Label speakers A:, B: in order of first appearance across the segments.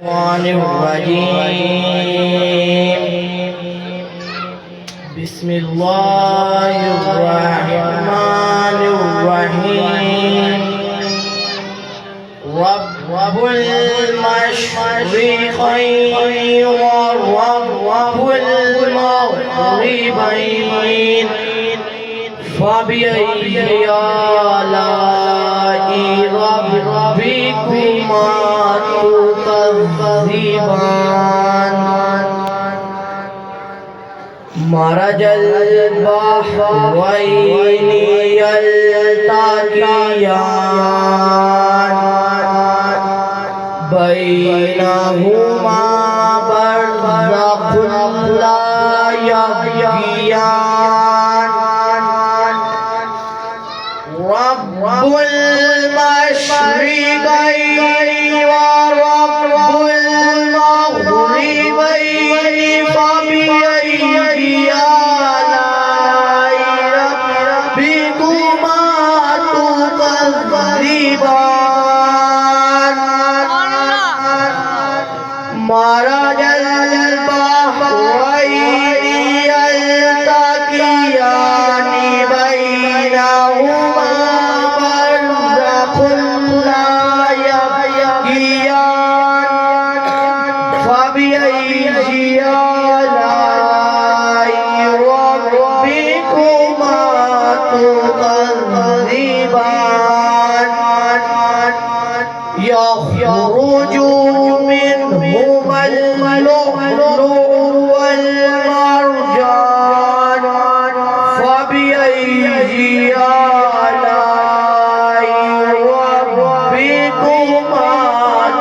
A: الشيطان الرجيم. بسم الله الرحمن الرحيم. رب المشرقين ورب المغربين فبأي آلاء ربكما تكذبان. مرج البحرين يلتقيان بينهما برزخ لا يبغيان. رب المشرقين ورب المغربين فبأي آلاء ربكما تكذبان. مرج البحرين يلتقيان بينهما برزخ لا يبغيان فبأي آلاء ربكما تكذبان. يخرج منهما اللؤلؤ والمرجان فبأي آلاء ربكما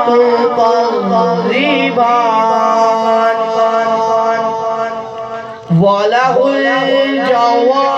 A: تكذبان. وله الجوار